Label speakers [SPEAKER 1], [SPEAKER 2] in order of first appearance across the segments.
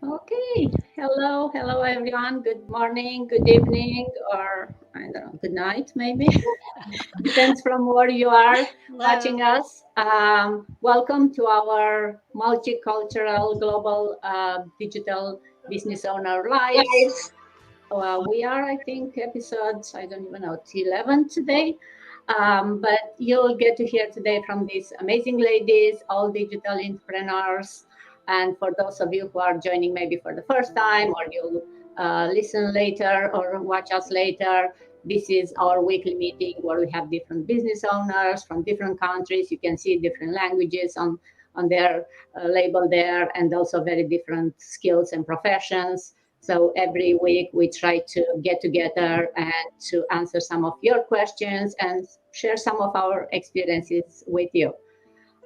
[SPEAKER 1] Okay, hello everyone. Good morning, good evening, or I don't know, good night maybe. Depends from where you are watching
[SPEAKER 2] Hello.
[SPEAKER 1] us. Welcome to our multicultural global digital business owner lives.
[SPEAKER 2] Guys.
[SPEAKER 1] We are, I think, episodes, I don't even know, 11 today. But you'll get to hear today from these amazing ladies, all digital entrepreneurs. And for those of you who are joining maybe for the first time, or you'll listen later or watch us later, this is our weekly meeting where we have different business owners from different countries. You can see different languages on their label there, and also very different skills and professions. So every week we try to get together and to answer some of your questions and share some of our experiences with you.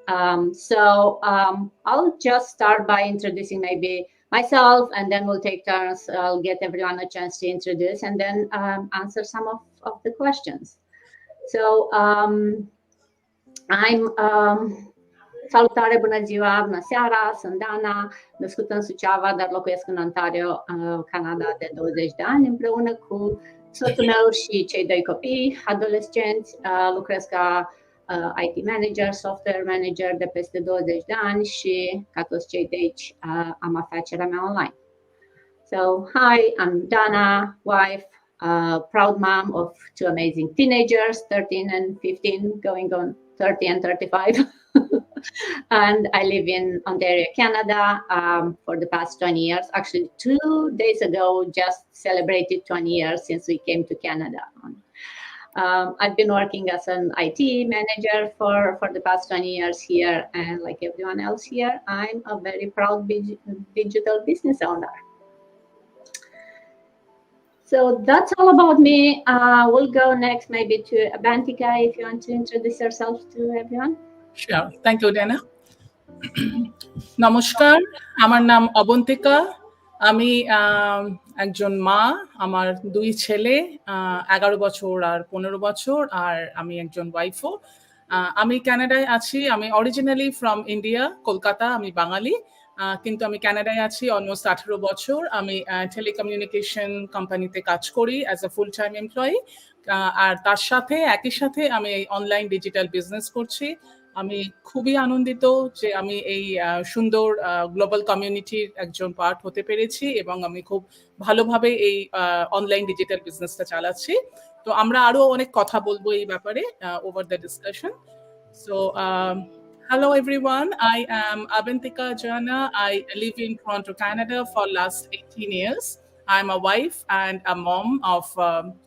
[SPEAKER 1] I'll just start by introducing maybe myself, and then we'll take turns. I'll get everyone a chance to introduce and then answer some of the questions. So I'm Salutare, bună ziua, bună seara, sunt Dana, născută în Suceava, dar locuiesc în Ontario, Canada, de 20 de ani, împreună cu soțul meu și cei doi copii adolescenți. Lucrez ca IT manager, software manager de peste 20 de ani și, ca toți cei de aici, am afacerea mea online. So, hi, I'm Dana, wife, proud mom of two amazing teenagers, 13 and 15, going on 30 and 35. And I live in Ontario, Canada, for the past 20 years. Actually, 2 days ago, just celebrated 20 years since we came to Canada. I've been working as an IT manager for the past 20 years here, and like everyone else here, I'm a very proud digital business owner. So that's all about me. We'll go next maybe to Abantika, if you want to introduce yourself to everyone.
[SPEAKER 3] Sure. Thank you, Dana. নমস্কার, আমার নাম অবন্তিকা। আমি একজন মা, আমার দুই ছেলে, 11 বছর আর 15 বছর, আর আমি একজন ওয়াইফও। আমি কানাডায় আছি। আমি অরিজিনালি ফ্রম ইন্ডিয়া, কলকাতা। আমি বাঙালি, কিন্তু আমি কানাডায় আছি অলমোস্ট 18 বছর। আমি টেলিকমিউনিকেশন কোম্পানিতে কাজ করি as a full time employee. আর তার সাথে একই সাথে আমি অনলাইন ডিজিটাল বিজনেস করছি। আমি খুবই আনন্দিত যে আমি এই সুন্দর গ্লোবাল কমিউনিটির একজন পার্ট হতে পেরেছি এবং আমি খুব ভালোভাবে এই অনলাইন ডিজিটাল বিজনেসটা চালাচ্ছি। তো আমরা আরো অনেক কথা বলবো এই ব্যাপারে over the discussion. So hello everyone, I am Abantika Jana. I live in Toronto, Canada for last 18 years. I'm a wife and a mom of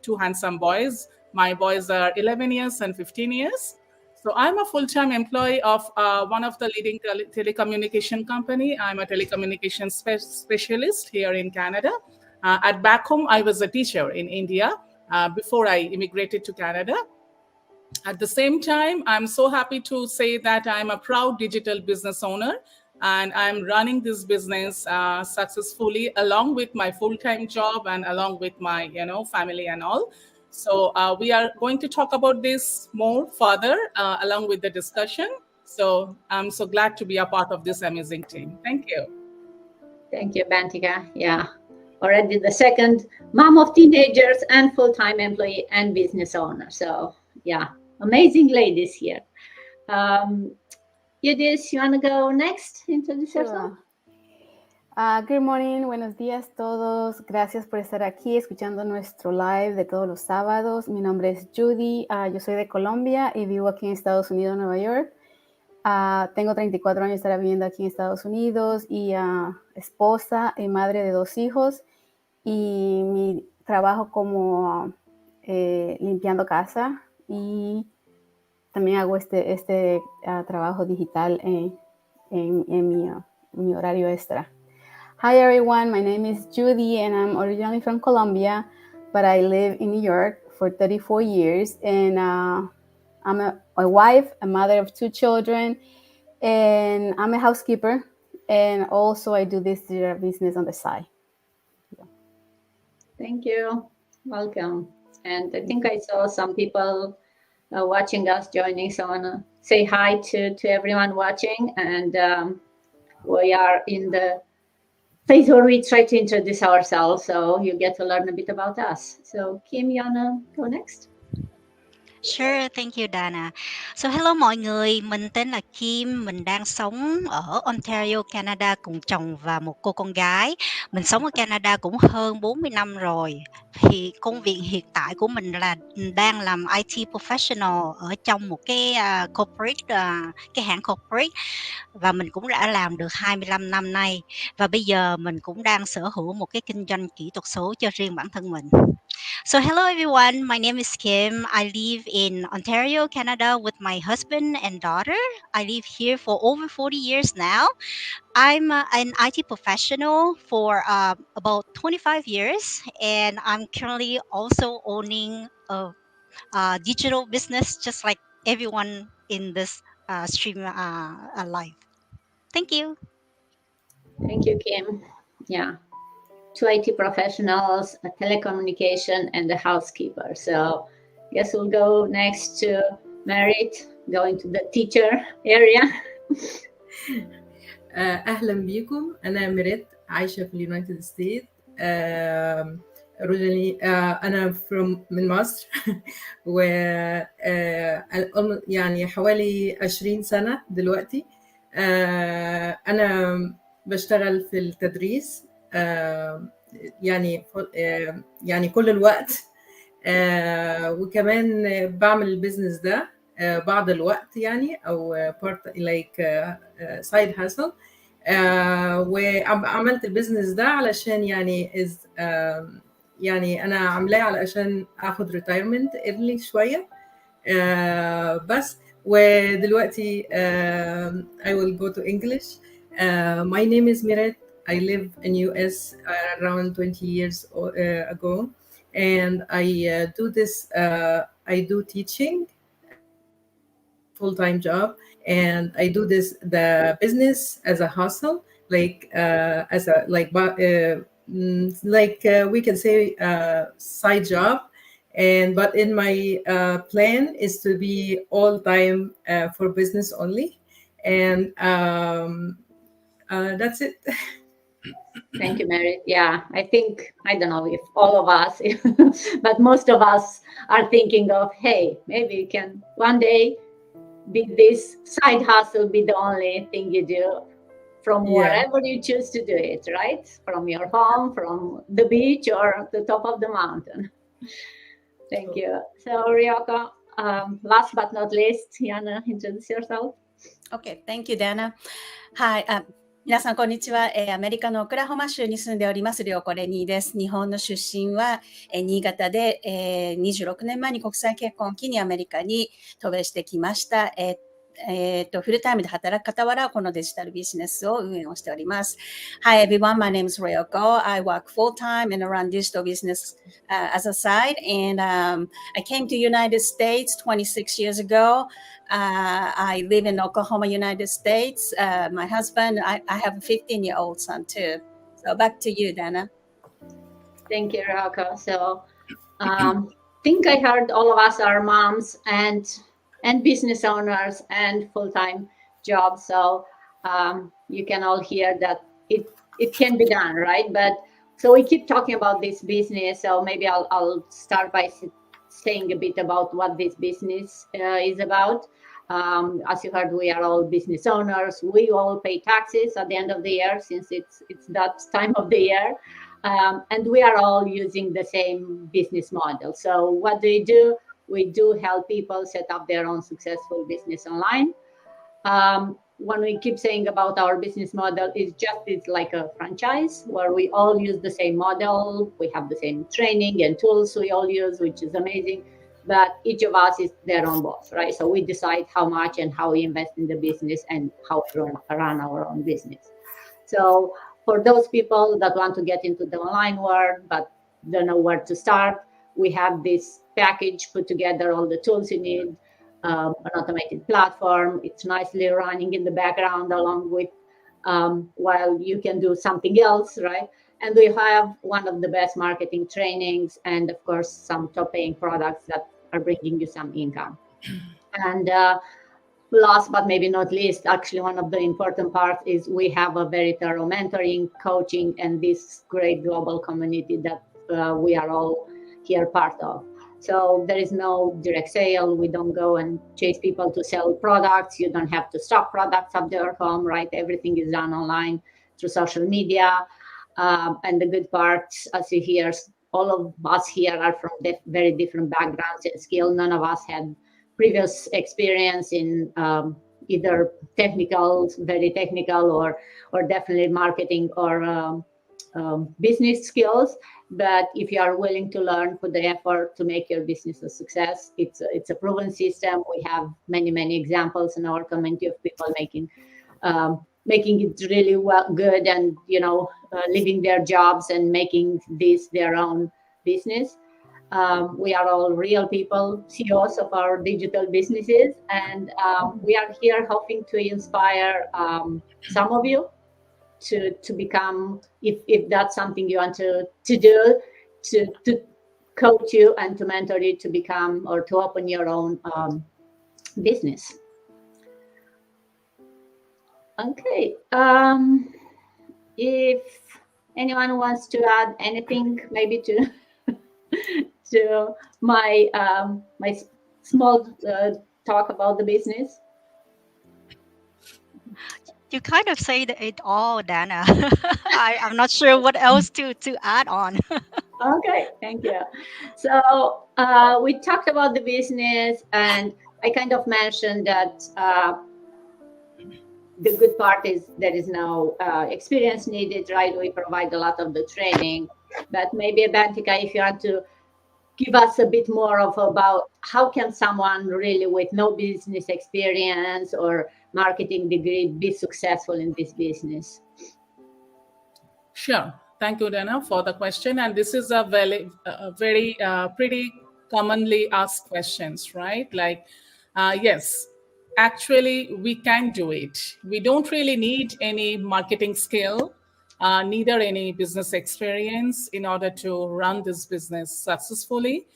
[SPEAKER 3] two handsome boys. My boys are 11 years and 15 years. So I'm a full-time employee of one of the leading telecommunication company. I'm a telecommunication specialist here in Canada. At back home, I was a teacher in India before I immigrated to Canada. At the same time, I'm so happy to say that I'm a proud digital business owner, and I'm running this business successfully along with my full-time job and along with my family and all. So we are going to talk about this more further along with the discussion. So I'm so glad to be a part of this amazing team. Thank you.
[SPEAKER 1] Thank you, Bantika. Yeah, already the second mom of teenagers and full-time employee and business owner. So yeah, amazing ladies here. Yudis, you want to go next? Introduce yourself.
[SPEAKER 4] Good morning, buenos días todos. Gracias por estar aquí escuchando nuestro live de todos los sábados. Mi nombre es Judy, yo soy de Colombia y vivo aquí en Estados Unidos, Nueva York. Tengo 34 años de estar viviendo aquí en Estados Unidos y esposa y madre de 2 hijos. Y mi trabajo como limpiando casa, y también hago este trabajo digital en mi horario extra. Hi everyone, my name is Judy and I'm originally from Colombia, but I live in New York for 34 years, and I'm a wife, a mother of 2 children, and I'm a housekeeper, and also I do this business on the side.
[SPEAKER 1] Thank you. Welcome. And I think I saw some people watching us joining, so I want to say hi to everyone watching, and we are in the phase where we try to introduce ourselves, so you get to learn a bit about us. So Kim, you wanna go next?
[SPEAKER 2] Sure, thank you Dana. So hello mọi người, mình tên là Kim, mình đang sống ở Ontario, Canada cùng chồng và một cô con gái. Mình sống ở Canada cũng hơn 40 năm rồi. Thì công việc hiện tại của mình là đang làm IT professional ở trong một cái corporate, cái hãng corporate, và mình cũng đã làm được 25 năm nay. Và bây giờ mình cũng đang sở hữu một cái kinh doanh kỹ thuật số cho riêng bản thân mình. So, hello everyone. My name is Kim. I live in Ontario, Canada with my husband and daughter. I live here for over 40 years now. I'm an IT professional for about 25 years, and I'm currently also owning a digital business just like everyone in this stream live. Thank you.
[SPEAKER 1] Thank you, Kim. Yeah. 2 IT professionals, a telecommunication, and a housekeeper. So guess we'll go next to Merit, going to the teacher area.
[SPEAKER 5] أهلا بيكم. أنا ميريت عايشة في اليونايتد ستيت. أنا من مصر و يعني حوالي 20 سنة دلوقتي. أنا بشتغل في التدريس يعني كل الوقت، وكمان بعمل البيزنس ده بعض الوقت يعني، أو part like side hustle. وعملت البيزنس ده علشان يعني أنا عاملاه علشان أخد retirement early شوية بس. ودلوقتي I will go to English. My name is Miret. I live in US around 20 years ago, and I do this. I do teaching, full-time job, and I do the business as a hustle, like as a we can say side job. But in my plan is to be all time for business only, and that's it.
[SPEAKER 1] Thank you, Mary. Yeah, I think, I don't know if all of us, but most of us are thinking of, hey, maybe you can one day be this side hustle, be the only thing you do from wherever you choose to do it, right? From your home, from the beach, or the top of the mountain. Thank you. So, Ryoko, last but not least, Yana, introduce yourself.
[SPEAKER 6] Okay, thank you, Dana. Hi, 皆さんこんにちは。アメリカのオクラホマ州に住んでおります、涼子レニーです。日本の出身は、新潟で、26年前に国際結婚を機にアメリカに渡米してきました。フルタイムで働く傍ら、このデジタルビジネスを運営をしております。Hi everyone, my name is Ryoko. I work full time and run digital business as a side. And I came to United States 26 years ago. I live in Oklahoma, United States. My husband, I have a 15-year-old son too. So back to you, Dana.
[SPEAKER 1] Thank you, Ryoko. So I think I heard all of us are moms and business owners and full-time jobs. So you can all hear that it can be done, right? But so we keep talking about this business. So maybe I'll start by saying a bit about what this business is about. As you heard, we are all business owners. We all pay taxes at the end of the year, since it's that time of the year. And we are all using the same business model. So what do? We do help people set up their own successful business online. When we keep saying about our business model, it's like a franchise where we all use the same model. We have the same training and tools we all use, which is amazing. But each of us is their own boss, right? So we decide how much and how we invest in the business and how we run our own business. So for those people that want to get into the online world but don't know where to start, we have this package put together, all the tools you need, an automated platform. It's nicely running in the background along with while you can do something else, right? And we have one of the best marketing trainings and, of course, some top paying products that are bringing you some income. And last but maybe not least, actually one of the important parts is we have a very thorough mentoring, coaching, and this great global community that we are all here part of. So there is no direct sale. We don't go and chase people to sell products. You don't have to stock products at their home, right? Everything is done online through social media. And the good part, as you hear, all of us here are from very different backgrounds and skills. None of us had previous experience in either technical, very technical, or definitely marketing or business skills. But if you are willing to learn, put the effort to make your business a success, it's a proven system. We have many examples in our community of people making it really good, and leaving their jobs and making this their own business. We are all real people, CEOs of our digital businesses, and we are here hoping to inspire some of you to become, if that's something you want to do, to coach you and to mentor you to become or to open your own business. Okay. If anyone wants to add anything, maybe to my my small talk about the business.
[SPEAKER 2] You kind of said it all, Dana. I'm not sure what else to add on.
[SPEAKER 1] Okay, thank you. So we talked about the business, and I kind of mentioned that the good part is there is no experience needed, right? We provide a lot of the training, but maybe Bantika, if you want to give us a bit more about how can someone really with no business experience or marketing degree be successful in this business?
[SPEAKER 3] Sure. Thank you, Dana, for the question. And this is a very pretty commonly asked questions, right? Like, yes, actually, we can do it. We don't really need any marketing skill, neither any business experience in order to run this business successfully.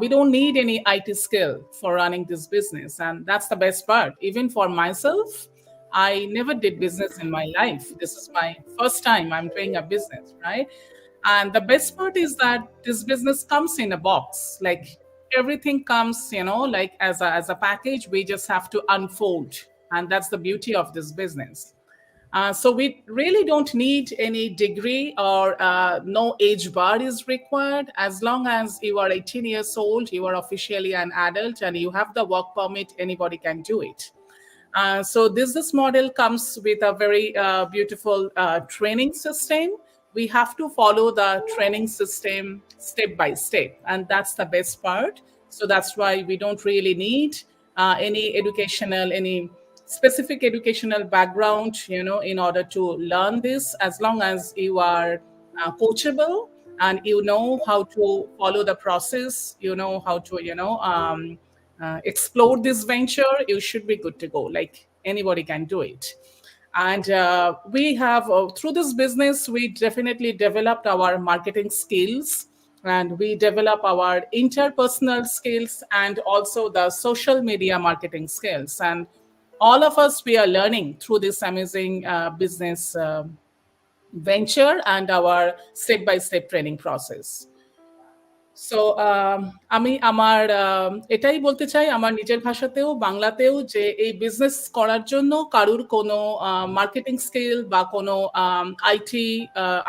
[SPEAKER 3] We don't need any IT skill for running this business. And that's the best part. Even for myself, I never did business in my life. This is my first time I'm doing a business, right? And the best part is that this business comes in a box. Like everything comes, like as a package. We just have to unfold. And that's the beauty of this business. So we really don't need any degree or no age bar is required. As long as you are 18 years old, you are officially an adult and you have the work permit, anybody can do it. So this model comes with a very beautiful training system. We have to follow the training system step by step, and that's the best part. So that's why we don't really need any specific educational background, in order to learn this. As long as you are coachable and you know how to follow the process, you know how to, explore this venture, you should be good to go. Like anybody can do it. And we have, through this business, we definitely developed our marketing skills, and we develop our interpersonal skills and also the social media marketing skills. And all of us, we are learning through this amazing business venture and our step-by-step training process. So আমি আমার এটাই বলতে চাই আমার নিজের ভাষাতেও বাংলাতেও যে এই বিজনেস করার জন্য কারুর কোনো মার্কেটিং স্কিল বা কোনো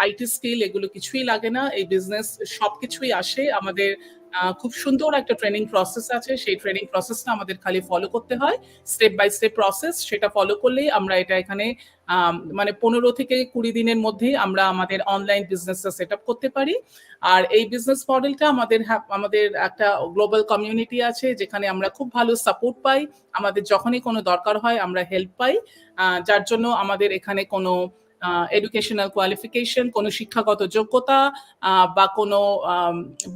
[SPEAKER 3] আইটি স্কিল এগুলো কিছুই লাগে না। এই বিজনেস সবকিছুই আসে আমাদের খুব সুন্দর একটা ট্রেনিং প্রসেস আছে। সেই ট্রেনিং প্রসেসটা আমাদের খালি ফলো করতে হয়, স্টেপ বাই স্টেপ প্রসেস। সেটা ফলো করলেই আমরা এটা এখানে মানে 15 থেকে 20 দিনের মধ্যেই আমরা আমাদের অনলাইন বিজনেসটা সেট আপ করতে পারি। আর এই বিজনেস মডেলটা আমাদের একটা গ্লোবাল কমিউনিটি আছে যেখানে আমরা খুব ভালো সাপোর্ট পাই। আমাদের যখনই কোনো দরকার হয় আমরা হেল্প পাই, যার জন্য আমাদের এখানে কোনো এডুকেশনাল কোয়ালিফিকেশন, কোনো শিক্ষাগত যোগ্যতা বা কোনো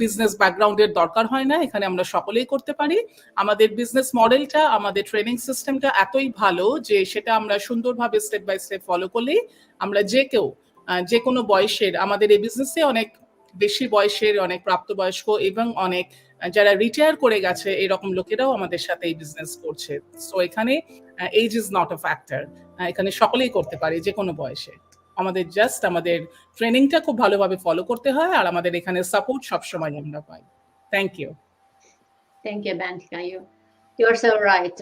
[SPEAKER 3] বিজনেস ব্যাকগ্রাউন্ডের দরকার হয় না। এখানে আমরা সকলেই করতে পারি। আমাদের বিজনেস মডেলটা, আমাদের ট্রেনিং সিস্টেমটা এতই ভালো যে সেটা আমরা সুন্দরভাবে স্টেপ বাই স্টেপ ফলো করলেই আমরা যে কোনো বয়সের, আমাদের এই বিজনেসে অনেক বেশি বয়সের, অনেক প্রাপ্তবয়স্ক এবং অনেক যারা রিটায়ার করে গেছে এরকম লোকেরাও আমাদের সাথে এই বিজনেস করছে। সো এখানে age is not a factor, এখানে সকলেই করতে পারে যে কোনো বয়সে। আমাদের জাস্ট আমাদের ট্রেনিংটা খুব ভালোভাবে ফলো করতে হয়, আর আমাদের এখানে সাপোর্ট সবসময় আমরা পাই। Thank you.
[SPEAKER 1] Thank you, Bantika. You're so right.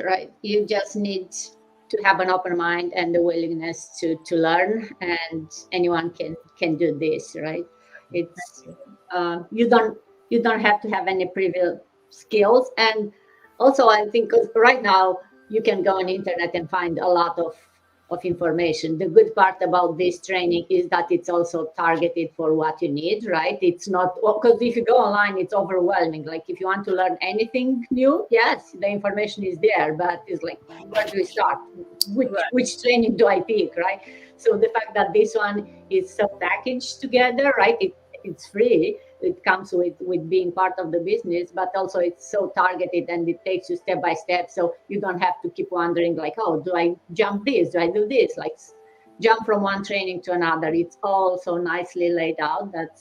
[SPEAKER 1] You just need to have an open mind and the willingness to learn, and anyone can do this, right? It's you don't have to have any previous skills, and also I think 'cause right now you can go on internet and find a lot of information. The good part about this training is that it's also targeted for what you need, right? It's not, because if you go online, it's overwhelming. Like if you want to learn anything new, yes, the information is there, but it's like, where do we start? Which training do I pick, right? So the fact that this one is so packaged together, right? It's free. It comes with being part of the business, but also it's so targeted and it takes you step by step. So you don't have to keep wondering like, oh, do I jump this? Do I do this? Like jump from one training to another. It's all so nicely laid out. That's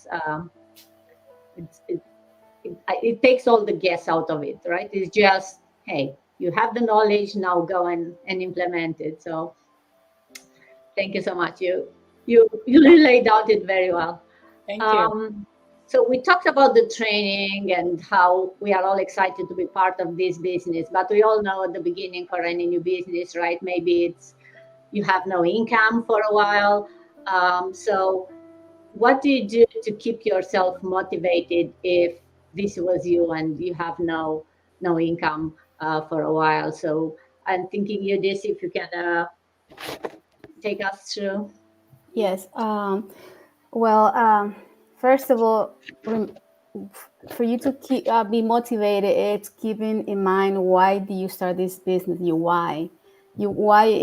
[SPEAKER 1] it takes all the guess out of it, right? It's just, hey, you have the knowledge, now go and implement it. So thank you so much. You laid out it very well.
[SPEAKER 3] Thank you.
[SPEAKER 1] So we talked about the training and how we are all excited to be part of this business, but we all know at the beginning for any new business, right? Maybe it's you have no income for a while. So what do you do to keep yourself motivated if this was you and you have no income for a while? So I'm thinking you this, if you can take us through.
[SPEAKER 4] Yes. Well, first of all, for you to keep be motivated, it's keeping in mind, why do you start this business? Your why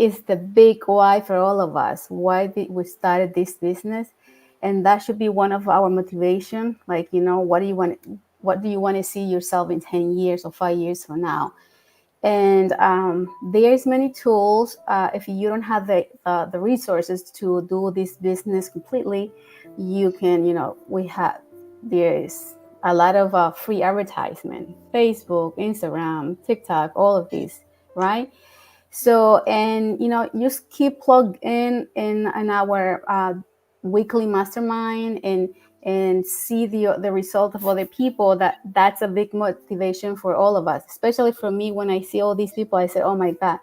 [SPEAKER 4] is the big why for all of us. Why did we started this business? And that should be one of our motivation. Like, what do you want to see yourself in 10 years or 5 years from now? And there's many tools. If you don't have the resources to do this business completely, you can, there's a lot of free advertisement, Facebook, Instagram, TikTok, all of these, right? So, and just keep plugged in our weekly mastermind and see the result of other people. That's a big motivation for all of us, especially for me. When I see all these people, I say, oh my God,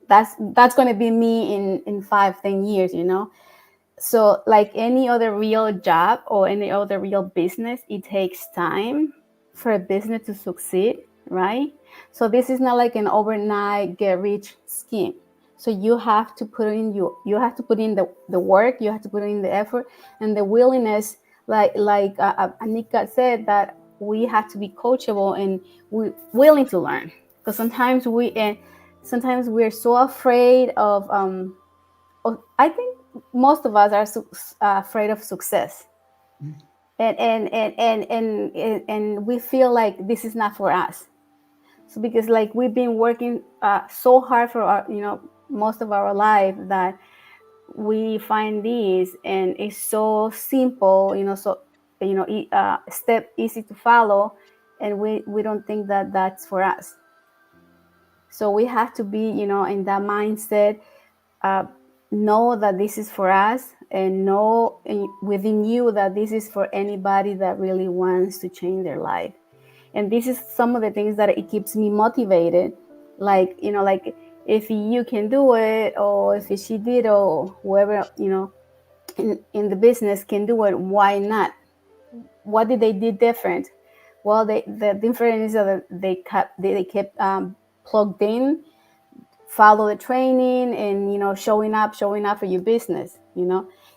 [SPEAKER 4] that's going to be me in 5-10 years, So like any other real job or any other real business, it takes time for a business to succeed, right? So this is not like an overnight get rich scheme. So you have to put in the work, you have to put in the effort and the willingness, like Anika said, that we have to be coachable and we're willing to learn. Because sometimes we're so afraid of I think most of us are afraid of success, and we feel like this is not for us. So because like we've been working so hard for our, most of our life, that we find this and it's so simple, so step easy to follow, and we don't think that that's for us. So we have to be, in that mindset. Know that this is for us, and know within you that this is for anybody that really wants to change their life. And this is some of the things that it keeps me motivated. Like, like if you can do it, or if she did, or whoever, in the business can do it, why not? What did they do different? Well, the difference is that they kept plugged in, follow the training, and showing up for your business,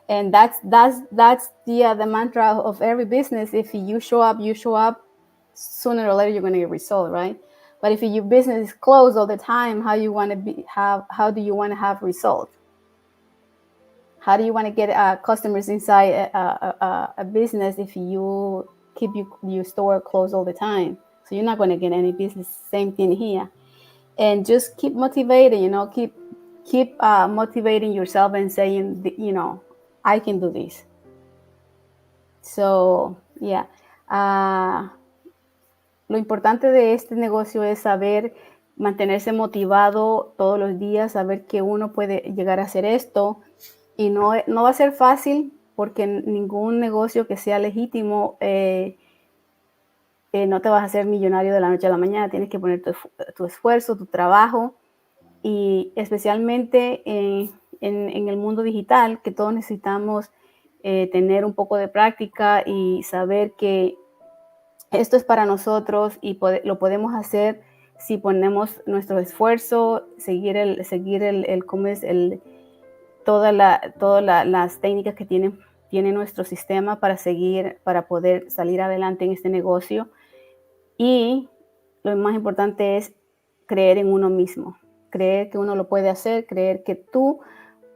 [SPEAKER 4] and that's the mantra of every business. If you show up, sooner or later you're going to get result, right? But if your business is closed all the time, how do you want to have results? How do you want to get customers inside a business if you keep your store closed all the time? So you're not going to get any business. Same thing here. And just keep motivating, keep motivating yourself and saying, I can do this. So Yeah. Lo importante de este negocio es saber mantenerse motivado todos los días, saber que uno puede llegar a hacer esto y no va a ser fácil porque ningún negocio que sea legítimo no te vas a hacer millonario de la noche a la mañana. Tienes que poner tu esfuerzo, tu trabajo y especialmente en el mundo digital, que todos necesitamos tener un poco de práctica y saber que esto es para nosotros y lo podemos hacer si ponemos nuestro esfuerzo, seguir cómo es todas las técnicas que tiene nuestro sistema para poder salir adelante en este negocio. Y lo más importante es creer en uno mismo, creer que uno lo puede hacer, creer que tú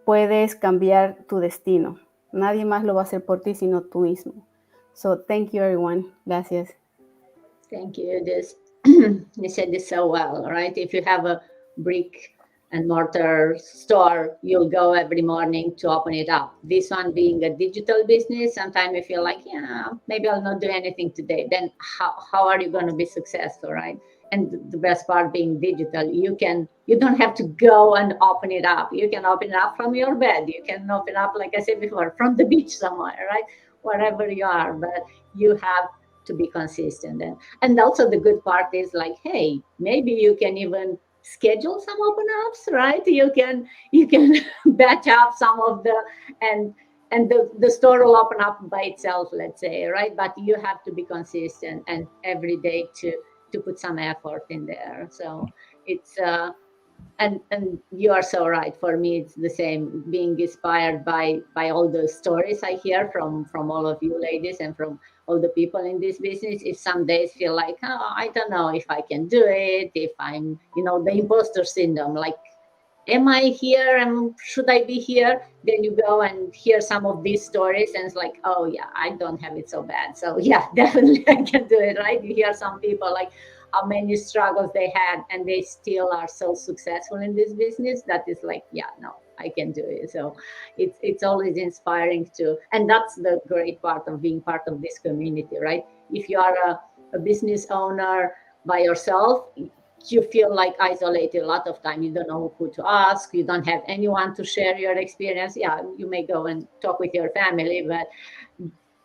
[SPEAKER 4] puedes cambiar tu destino. Nadie más lo va a hacer por ti sino tú mismo. So thank you everyone. Gracias.
[SPEAKER 1] Thank you. You said this so well, right? If you have a brick and mortar store, you'll go every morning to open it up. This one being a digital business, sometimes you feel like, yeah, maybe I'll not do anything today. Then how are you going to be successful, right? And the best part being digital, you don't have to go and open it up. You can open it up from your bed. You can open up, like I said before, from the beach somewhere, right? Wherever you are, but you have to be consistent. And also the good part is like, hey, maybe you can even schedule some open ups, right? You can batch up some of the and the store will open up by itself, let's say, right? But you have to be consistent and every day to put some effort in there. So it's and you are so right. For me, it's the same. Being inspired by all the stories I hear from all of you ladies and from all the people in this business. If some days feel like, oh, I don't know if I can do it, if I'm, the imposter syndrome, like, am I here and should I be here? Then you go and hear some of these stories and it's like, oh yeah, I don't have it so bad. So yeah, definitely I can do it, right? You hear some people like how many struggles they had and they still are so successful in this business that is like, yeah, no, I can do it. So it's always inspiring to, and that's the great part of being part of this community, right? If you are a business owner by yourself, you feel like isolated a lot of time. You don't know who to ask. You don't have anyone to share your experience. Yeah, you may go and talk with your family, but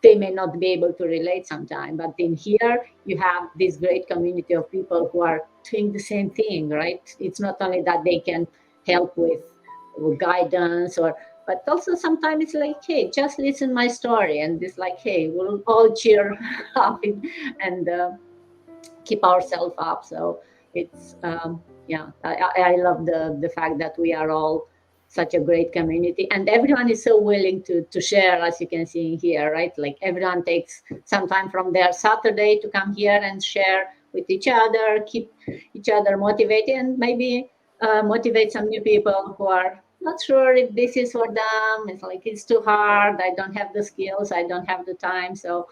[SPEAKER 1] they may not be able to relate sometime. But in here, you have this great community of people who are doing the same thing, right? It's not only that they can help with guidance but also sometimes it's like, hey, just listen my story, and it's like, hey, we'll all cheer up and keep ourselves up. So it's I love the fact that we are all such a great community and everyone is so willing to share, as you can see here, right? Like everyone takes some time from their Saturday to come here and share with each other, keep each other motivated, and maybe motivate some new people who are not sure if this is for them. It's like, it's too hard, I don't have the skills, I don't have the time. So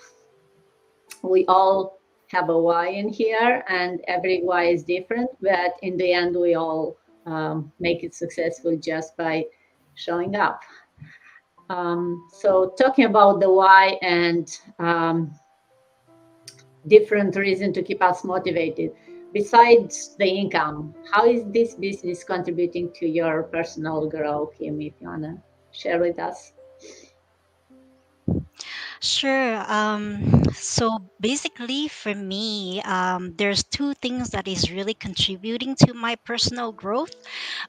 [SPEAKER 1] we all have a why in here and every why is different, but in the end we all make it successful just by showing up. So talking about the why and different reason to keep us motivated, besides the income, how is this business contributing to your personal growth? Kim, if you want to share with us.
[SPEAKER 2] Sure. So basically, for me, there's two things that is really contributing to my personal growth.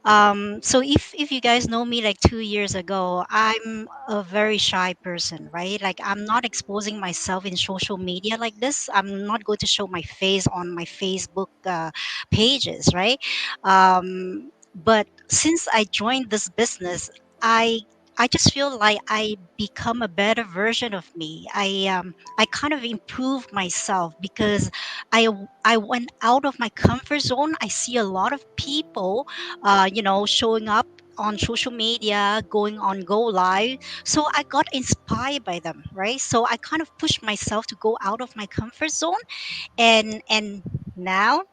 [SPEAKER 2] So if you guys know me like 2 years ago, I'm a very shy person, right? Like I'm not exposing myself in social media like this. I'm not going to show my face on my Facebook pages, right? But since I joined this business, I I just feel like I become a better version of me. I kind of improve myself because I went out of my comfort zone. I see a lot of people, showing up on social media, going on go live. So I got inspired by them, right? So I kind of pushed myself to go out of my comfort zone, and now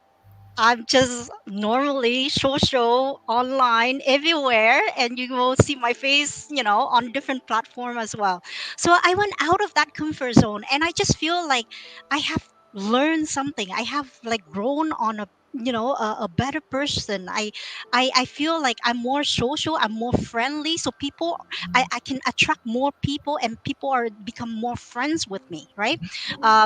[SPEAKER 2] I'm just normally social online everywhere, and you will see my face, on different platform as well. So I went out of that comfort zone, and I just feel like I have learned something. I have like grown on a better person. I feel like I'm more social, I'm more friendly, so people, I can attract more people, and people are become more friends with me, right?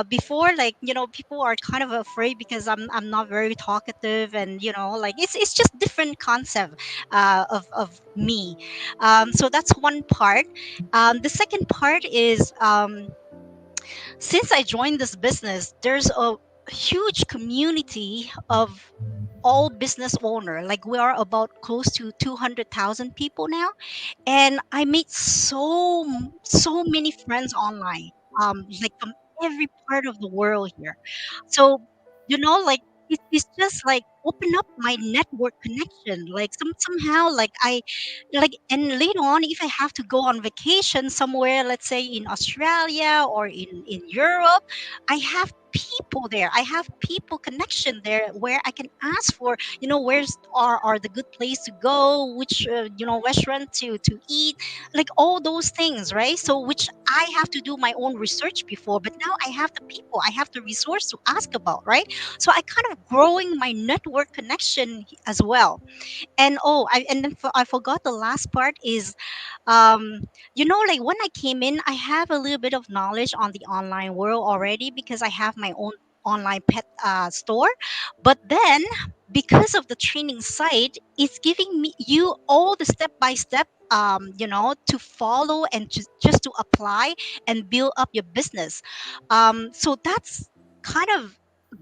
[SPEAKER 2] Before, like, people are kind of afraid because I'm not very talkative, and like it's just different concept of me. So that's one part. The second part is, since I joined this business, there's a huge community of all business owner. Like, we are about close to 200,000 people now, and I made so many friends online, like from every part of the world here. So, like, it's just like open up my network connection. Like, somehow, like, and later on, if I have to go on vacation somewhere, let's say in Australia or in Europe, I have people there. I have people connection there where I can ask for, where's are the good place to go, which restaurant to eat, like all those things, right? So, which I have to do my own research before, but now I have the people, I have the resource to ask about, right? So I kind of growing my network connection as well. And I forgot the last part is, like, when I came in, I have a little bit of knowledge on the online world already because I have my own online pet store. But then, because of the training site, it's giving me you all the step by step, to follow and just to apply and build up your business. So that's kind of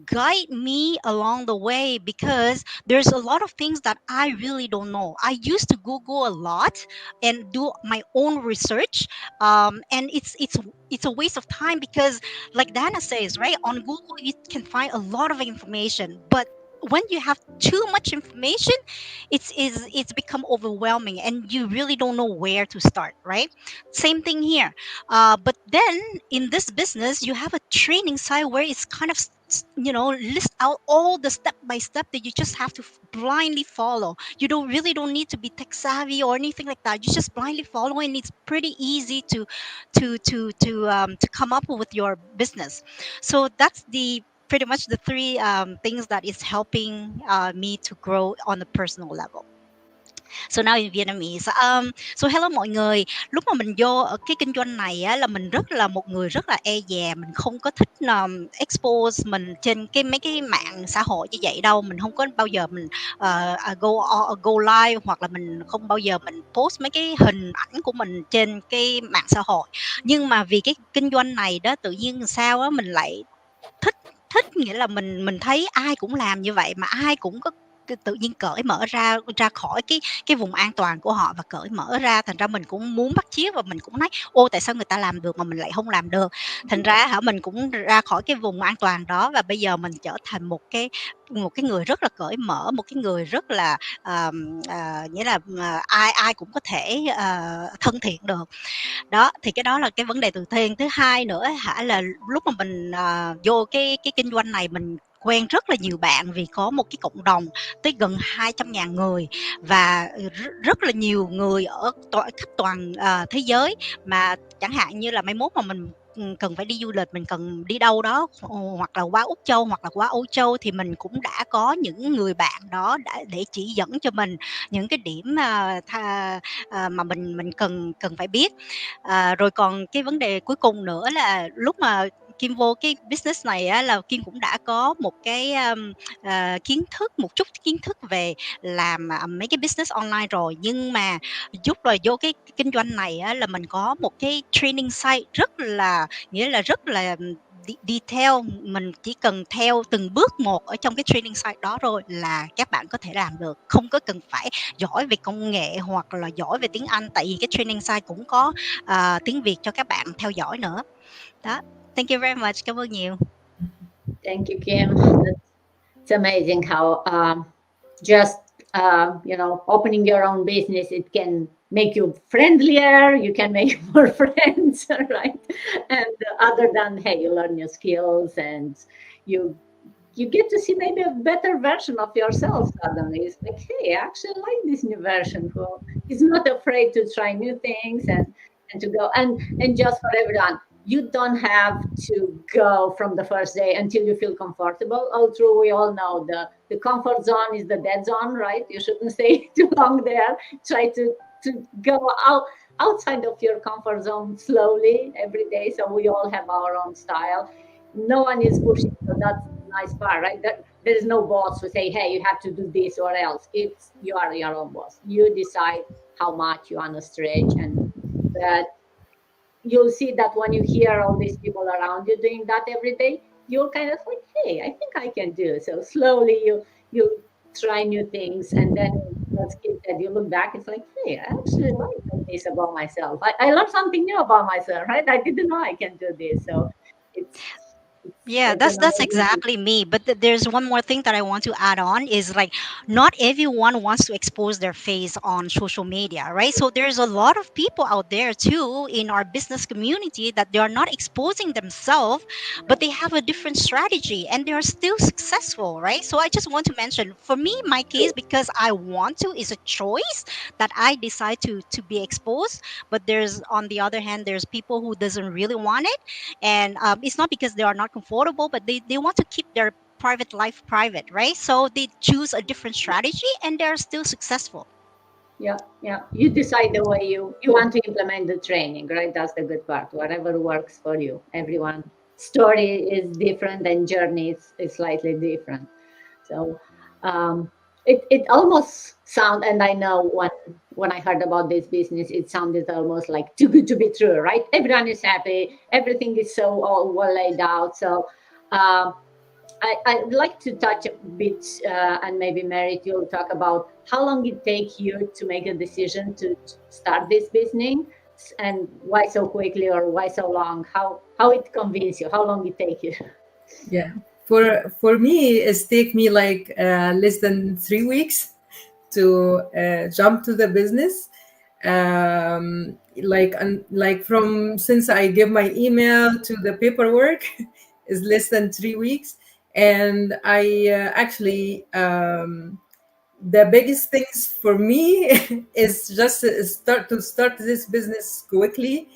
[SPEAKER 2] guide me along the way, because there's a lot of things that I really don't know. I used to Google a lot and do my own research, and it's a waste of time because, like Dana says, right, on Google you can find a lot of information, but when you have too much information, it's become overwhelming, and you really don't know where to start, right? Same thing here. But then, in this business, you have a training side where it's kind of list out all the step by step that you just have to blindly follow. You don't need to be tech savvy or anything like that. You just blindly follow, and it's pretty easy to come up with your business. So that's the pretty much the three things that is helping me to grow on a personal level. So now in Vietnamese. So hello mọi người. Lúc mà mình vô ở cái kinh doanh này á, là mình rất là một người rất là e dè, mình không có thích expose mình trên mấy cái mạng xã hội như vậy đâu. Mình không có bao giờ mình go live, hoặc là mình không bao giờ mình post mấy cái hình ảnh của mình trên cái mạng xã hội. Nhưng mà vì cái kinh doanh này đó, tự nhiên sao á mình lại thích thích nghĩa là mình thấy ai cũng làm như vậy, mà ai cũng có tự nhiên cởi mở ra ra khỏi cái vùng an toàn của họ và cởi mở ra, thành ra mình cũng muốn bắt chước, và mình cũng nói ô, tại sao người ta làm được mà mình lại không làm được. Thành ra mình cũng ra khỏi cái vùng an toàn đó, và bây giờ mình trở thành một cái người rất là cởi mở, một cái người rất là nghĩa là ai ai cũng có thể thân thiện được. Đó, thì cái đó là cái vấn đề từ thiên. Thứ hai nữa là lúc mà mình vô cái kinh doanh này, mình quen rất là nhiều bạn, vì có một cái cộng đồng tới gần 200.000 người, và rất là nhiều người ở khắp toàn thế giới. Mà chẳng hạn như là mai mốt mà mình cần phải đi du lịch, mình cần đi đâu đó, hoặc là qua Úc Châu hoặc là qua Âu Châu, thì mình cũng đã có những người bạn đó để chỉ dẫn cho mình những cái điểm mà mình cần cần phải biết. Rồi còn cái vấn đề cuối cùng nữa là lúc mà Kim vô cái business này á, là Kim cũng đã có một cái một chút kiến thức về làm mấy cái business online rồi, nhưng mà giúp rồi vô cái kinh doanh này á, là mình có một cái training site nghĩa là rất là detail. Mình chỉ cần theo từng bước một ở trong cái training site đó rồi là các bạn có thể làm được, không có cần phải giỏi về công nghệ hoặc là giỏi về tiếng Anh, tại vì cái training site cũng có tiếng Việt cho các bạn theo dõi nữa. Đó, thank you very much, cảm ơn nhiều.
[SPEAKER 1] Thank you, Kim. It's amazing how just opening your own business, it can make you friendlier, you can make more friends, right? And other than, hey, you learn new skills and you you get to see maybe a better version of yourself suddenly. It's like, hey, I actually like this new version who is not afraid to try new things and to go and just for everyone. You don't have to go from the first day until you feel comfortable. Although we all know the comfort zone is the dead zone, right? You shouldn't stay too long there. Try to go outside of your comfort zone slowly every day. So we all have our own style. No one is pushing. So that's the nice part, right? There is no boss who say, hey, you have to do this or else. It's you are your own boss. You decide how much you want to stretch, and that you'll see that when you hear all these people around you doing that every day, you're kind of like, hey, I think I can do it. So slowly you try new things, and then as Kid said, you look back, it's like, hey, I actually like this about myself. I learned something new about myself, right? I didn't know I can do this. So
[SPEAKER 2] Yeah,
[SPEAKER 1] it's an
[SPEAKER 2] that's
[SPEAKER 1] amazing.
[SPEAKER 2] exactly me. But there's one more thing that I want to add on is like not everyone wants to expose their face on social media, right? So there's a lot of people out there too in our business community that they are not exposing themselves, but they have a different strategy and they are still successful, right? So I just want to mention for me, my case, because I want to is a choice that I decide to be exposed. But there's on the other hand, there's people who doesn't really want it, and it's not because they are not comfortable, but they want to keep their private life private, right? So they choose a different strategy and they're still successful.
[SPEAKER 1] Yeah, yeah. You decide the way you want to implement the training, right? That's the good part. Whatever works for you. Everyone story is different and journey is slightly different. So it almost sound, and I know when I heard about this business, it sounded almost like too good to be true, right? Everyone is happy, everything is so all well laid out. So um, I'd like to touch a bit, and maybe Merit, you'll talk about how long it take you to make a decision to start this business, and why so quickly or why so long? How it convince you? How long it take you?
[SPEAKER 5] Yeah. For me, it's take me like less than 3 weeks to jump to the business. Like from since I give my email to the paperwork is less than 3 weeks, and I actually the biggest things for me is just to start this business quickly,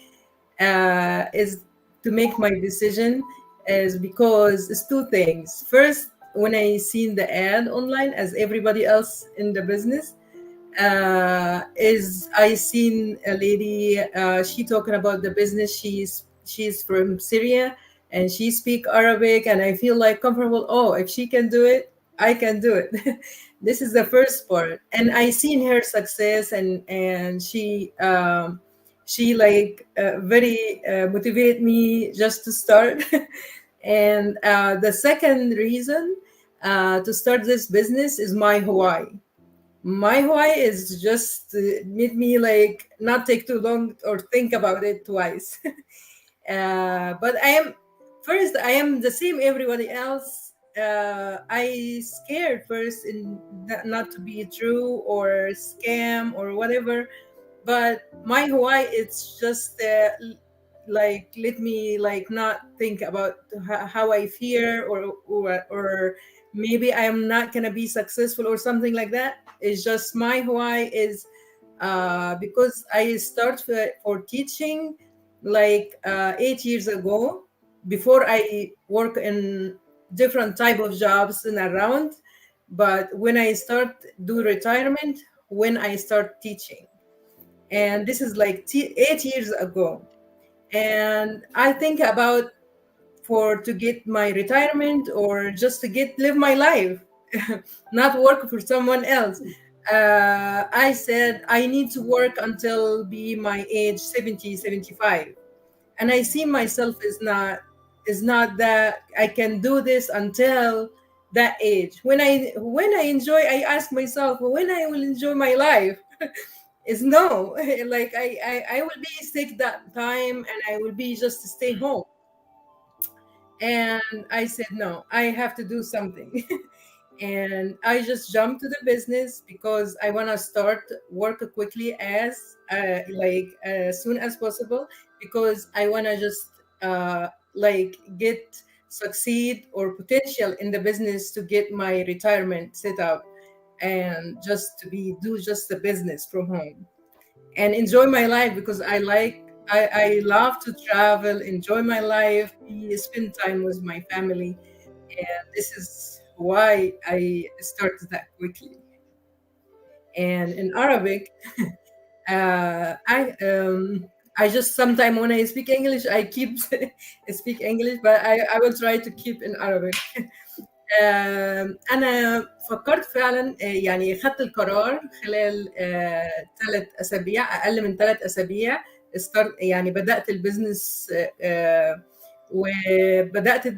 [SPEAKER 5] is to make my decision is because it's two things. First, when I seen the ad online as everybody else in the business, is I seen a lady, she talking about the business. She's from Syria and she speak Arabic, and I feel like comfortable. Oh, if she can do it, I can do it. This is the first part, and I seen her success, and she like very motivate me just to start. And the second reason to start this business is my Hawaii. My why is just made me like not take too long or think about it twice. But I am the same everybody else. I scared first in not to be true or scam or whatever, but my why it's just like let me like not think about how I fear or maybe I'm not gonna be successful or something like that. It's just my why is because I start for teaching like 8 years ago, before I work in different type of jobs and around. But when I start do retirement, when I start teaching, and this is like 8 years ago. And I think about for to get my retirement or just to get live my life, not work for someone else. I said I need to work until be my age 70, 75, and I see myself is not that I can do this until that age. When I enjoy, I ask myself when I will enjoy my life. Is no. Like I will be sick that time and I will be just to stay home. And I said no, I have to do something. And I just jumped to the business because I want to start work quickly as like as soon as possible, because I want to just like get succeed or potential in the business to get my retirement set up and just to do just the business from home and enjoy my life, because I love to travel, enjoy my life, spend time with my family. And this is why I started that quickly. And in Arabic, I just sometimes when I speak English, I keep speak English, but I will try to keep in Arabic. أنا فكرت فعلا، يعني خدت القرار خلال 3 أسابيع، أقل من 3 أسابيع يعني بدأت البيزنس، وبدأت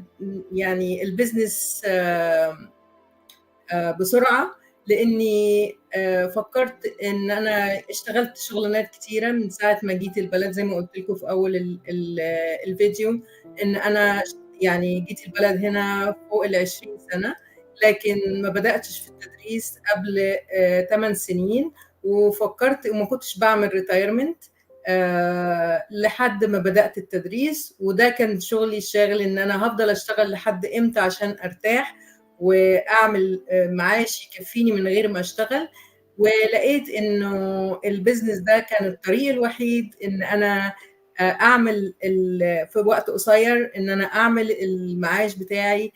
[SPEAKER 5] يعني البيزنس بسرعة، لأني فكرت إن أنا اشتغلت شغلانات كتيرة من ساعة ما جيت البلد، زي ما قلت لكم في أول الفيديو، إن أنا يعني جيت البلد هنا فوق 20 سنة، لكن ما بدأتش في التدريس قبل 8 سنين، وفكرت وما كنتش بعمل ريتايرمنت لحد ما بدأت التدريس. وده كان شغلي الشاغل، إن أنا هفضل أشتغل لحد إمتى عشان أرتاح واعمل معاش يكفيني من غير ما اشتغل. ولقيت انه البيزنس ده كان الطريق الوحيد ان انا اعمل في وقت قصير، ان انا اعمل المعاش بتاعي.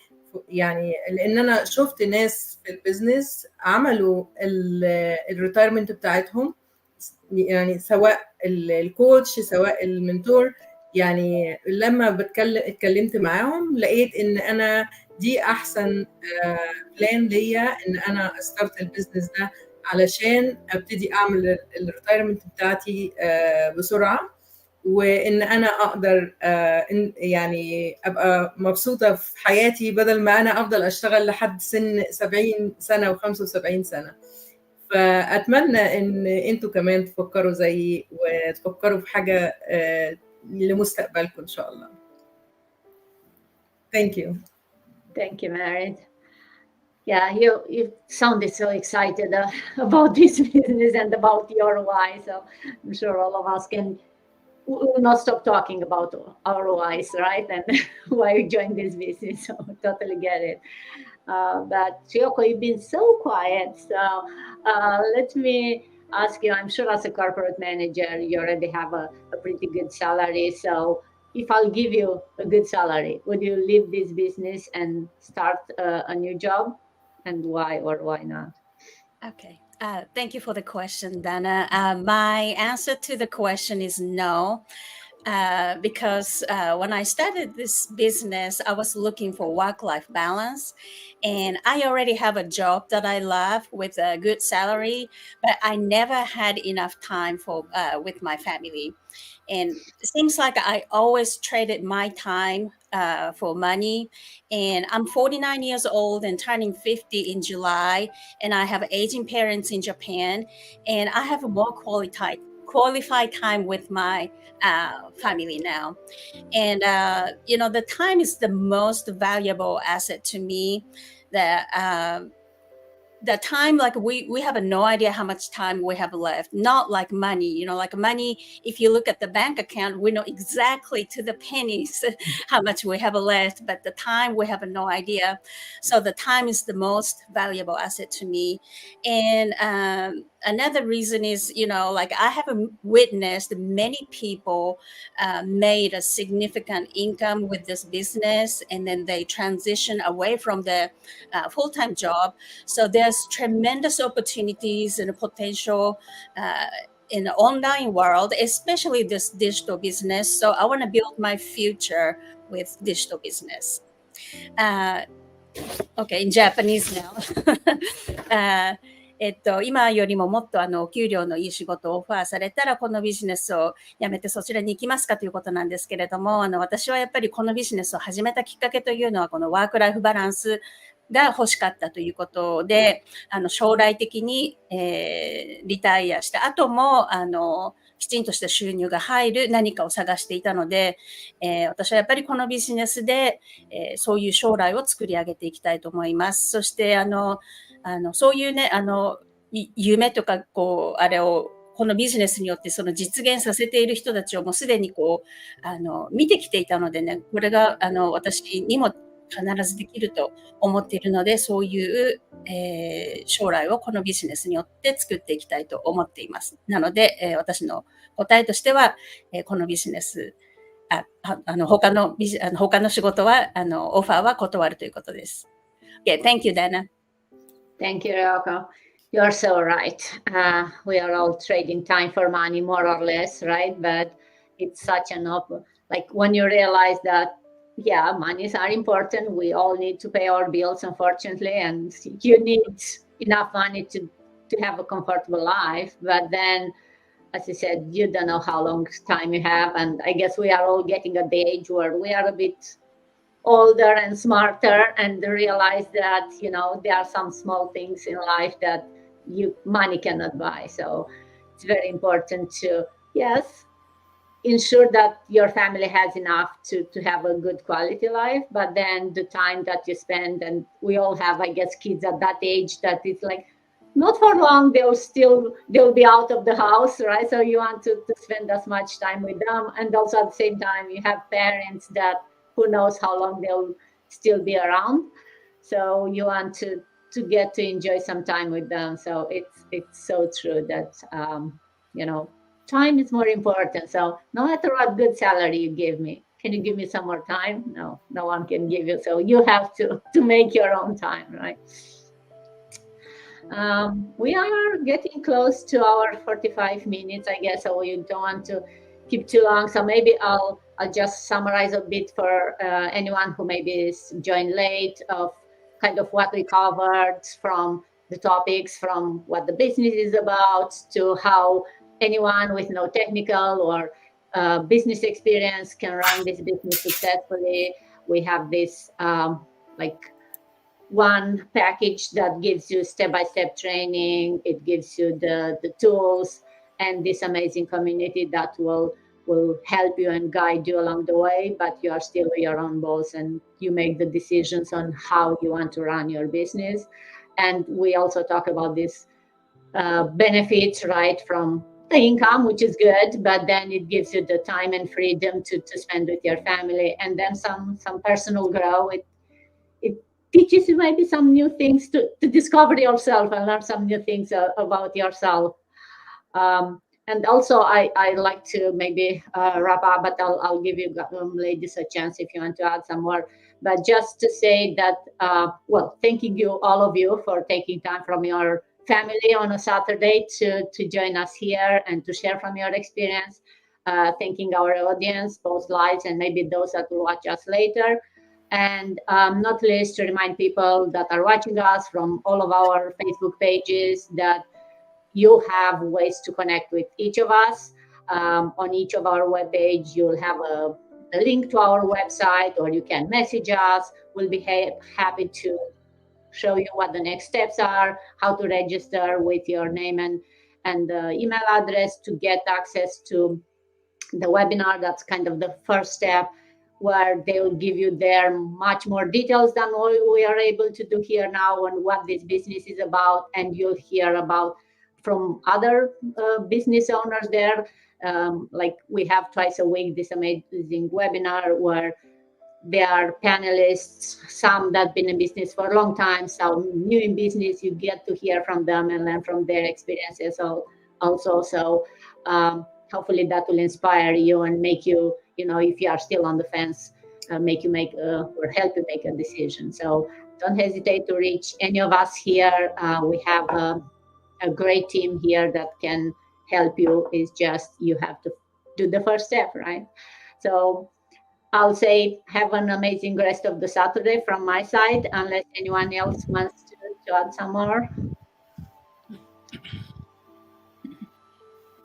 [SPEAKER 5] يعني لان انا شفت ناس في البيزنس عملوا الريتايرمنت بتاعتهم، يعني سواء الكوتش سواء المنتور. يعني لما اتكلمت معاهم لقيت ان انا دي احسن بلان ليا، ان انا استارت البيزنس ده علشان ابتدي اعمل الريتايرمنت بتاعتي بسرعه، وان انا اقدر يعني ابقى مبسوطه في حياتي، بدل ما انا افضل اشتغل لحد سن 70 سنه و75 سنه. فاتمنى ان انتوا كمان تفكروا زيي وتفكروا في حاجه لمستقبلكم ان شاء الله. Thank you.
[SPEAKER 1] Thank you, Merit. Yeah, you sounded so excited about this business and about your why. So I'm sure all of us will not stop talking about our whys, right? And why we joined this business. So totally get it. But Chiyoko, you've been so quiet. So let me ask you, I'm sure as a corporate manager, you already have a pretty good salary. So if I'll give you a good salary, would you leave this business and start a new job? And why or why not?
[SPEAKER 6] Okay. Thank you for the question, Dana. My answer to the question is no. Because when I started this business, I was looking for work-life balance, and I already have a job that I love with a good salary, but I never had enough time for with my family. And it seems like I always traded my time for money. And I'm 49 years old and turning 50 in July, and I have aging parents in Japan, and I have more qualified time with my family now. And the time is the most valuable asset to me. The time, like we have no idea how much time we have left. Not like money, like money, if you look at the bank account, we know exactly to the pennies how much we have left, but the time we have no idea. So the time is the most valuable asset to me. And another reason is, like I have witnessed many people made a significant income with this business, and then they transition away from the full-time job. So there's tremendous opportunities and potential in the online world, especially this digital business. So I want to build my future with digital business. Okay, in Japanese now. 今よりももっとお給料のいい仕事をオファーされたら、このビジネスをやめてそちらに行きますかということなんですけれども、私はやっぱりこのビジネスを始めたきっかけというのは、このワークライフバランスが欲しかったということで、将来的に、リタイアした後も、きちんとした収入が入る何かを探していたので、私はやっぱりこのビジネスで、そういう将来を作り上げていきたいと思います。そして、そういうね、夢とか、あれを、このビジネスによってその実現させている人たちをもうすでに見てきていたのでね、これが私にも必ずできると思っているので、そういう、将来をこのビジネスによって作っていきたいと思っています。なので、私の答えとしては、このビジネス、他の仕事は、オファーは断るということです。Okay, thank you, Dana.
[SPEAKER 1] Thank you, Ryoko. You're so right. We are all trading time for money, more or less, right? But it's such an like when you realize that, yeah, monies are important. We all need to pay our bills, unfortunately, and you need enough money to have a comfortable life. But then, as you said, you don't know how long time you have. And I guess we are all getting at the age where we are a bit older and smarter and realize that, you know, there are some small things in life that money cannot buy. So it's very important to, yes, ensure that your family has enough to have a good quality life, but then the time that you spend, and we all have, I guess, kids at that age that it's like not for long, they'll be out of the house, right? So you want to spend as much time with them. And also at the same time, you have parents that who knows how long they'll still be around. So you want to get to enjoy some time with them. So it's so true that, you know, time is more important. So no matter what good salary you give me, can you give me some more time? No one can give you. So you have to make your own time, right? We are getting close to our 45 minutes, I guess, so we don't want to keep too long. So maybe I'll just summarize a bit for anyone who maybe is joined late of kind of what we covered, from the topics, from what the business is about to how anyone with no technical or business experience can run this business successfully. We have this like one package that gives you step-by-step training. It gives you the tools and this amazing community that will help you and guide you along the way, but you are still your own boss and you make the decisions on how you want to run your business. And we also talk about this benefits, right, from the income, which is good, but then it gives you the time and freedom to spend with your family, and then some personal growth. It teaches you maybe some new things to discover yourself and learn some new things about yourself. And also, I like to maybe wrap up, but I'll give you ladies a chance if you want to add some more. But just to say that, well, thanking you, all of you, for taking time from your family on a Saturday to join us here and to share from your experience. Thanking our audience, both live and maybe those that will watch us later. And not least to remind people that are watching us from all of our Facebook pages that you have ways to connect with each of us. On each of our webpage, you'll have a link to our website, or you can message us. We'll be happy to show you what the next steps are, how to register with your name and the email address to get access to the webinar. That's kind of the first step, where they will give you there much more details than what we are able to do here now on what this business is about. And you'll hear about from other business owners there. Like we have twice a week this amazing webinar where there are panelists, some that have been in business for a long time, some new in business. You get to hear from them and learn from their experiences also. So hopefully that will inspire you and make you, you know, if you are still on the fence, make you make or help you make a decision. So don't hesitate to reach any of us here. We have a great team here that can help you. It's just you have to do the first step, right? So I'll say have an amazing rest of the Saturday from my side, unless anyone else wants to add some more.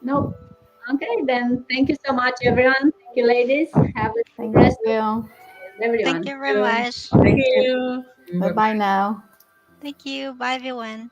[SPEAKER 1] No. Okay, then thank you so much, everyone. Thank you, ladies. Have a good rest of everyone.
[SPEAKER 2] Thank you very much.
[SPEAKER 3] Thank you.
[SPEAKER 4] Bye bye now.
[SPEAKER 2] Thank you. Bye, everyone.